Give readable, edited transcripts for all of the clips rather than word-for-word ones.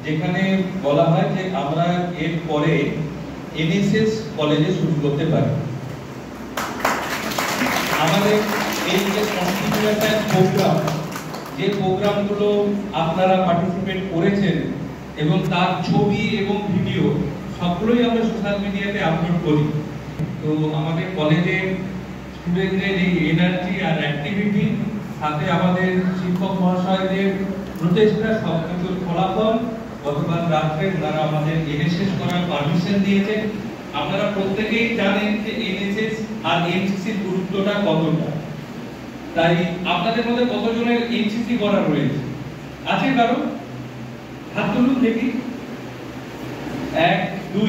যেখানে বলা হয় যে আমরা এর পরে এনএসএস কলেজে শুরু করতে পারি। আমাদের এই যে কন্টিনিউয়াস প্রোগ্রাম, যে প্রোগ্রামগুলো আপনারা পার্টিসিপেট করেছেন এবং তার ছবি এবং ভিডিও সবগুলোই আমরা সোশ্যাল মিডিয়াতে আপলোড করি। তো আমাদের কলেজের স্টুডেন্টদের এই এনার্জি আর অ্যাক্টিভিটি, সাথে আমাদের শিক্ষক মহাশয়দের প্রচেষ্টা, সবকিছুর ফলাফল গতকাল রাত্রে ওনারা আমাদের এনএসএস করার পারমিশন দিয়েছে। আপনারা প্রত্যেকেই জানেন যে এনএসএস আর এনসিসির গুরুত্বটা কতটা। তাই আপনাদের মধ্যে কতজনের এনসিসি করা রয়েছে? আছে কারো? হাত তুলুন দেখি। 1 2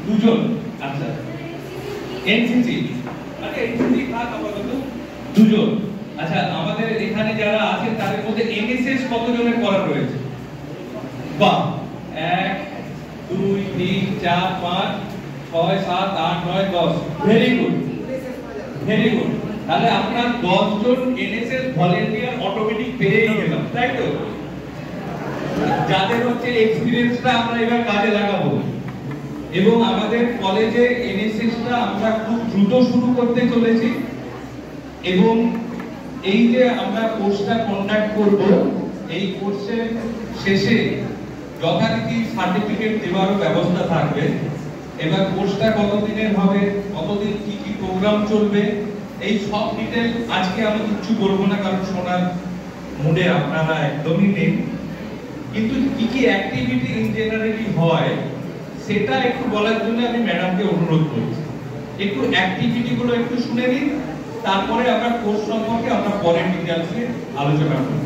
দুজন। আচ্ছা, এনসিসি, আচ্ছা এনসিসি কাজ আপাতত দুজন। আচ্ছা, আমাদের এখানে যারা আছে তাদের মধ্যে এনএসএস কতজনের করা রয়েছে? বাহ, 1 2 3 4 5 6 7 8 9 10। Very good, very good. তাহলে আপনারা 10 জন এনএসএস ভলান্টিয়ার অটোমেটিক পেয়েই গেলাম, তাই তো? যাদের হচ্ছে এক্সপেরিয়েন্সটা আমরা এবার কাজে লাগাবো এবং আমাদের কলেজে এনএসএসটা আমরা খুব দ্রুত শুরু করতে চলেছি এবং এই যে আমরা কোর্সটা কন্ডাক্ট করব, এই কোর্সের শেষে যথারীতি সার্টিফিকেট দেওয়ারও ব্যবস্থা থাকবে। এবার কোর্সটা কতদিনের হবে, কতদিন কি কি প্রোগ্রাম চলবে, এই সব ডিটেল আজকে আমি কিছু বলবো না, কারণ শোনার মুডে আপনারা একদমই নেই। কিন্তু কি কি অ্যাক্টিভিটি ইন জেনারেলি হয় সেটা একটু বলার জন্য আমি ম্যাডামকে অনুরোধ করছি। একটু অ্যাক্টিভিটি গুলো একটু শুনে নিন, তারপরে আমরা কোর্স সম্পর্কে আমরা পরে ডিটেইলসে আলোচনা করব।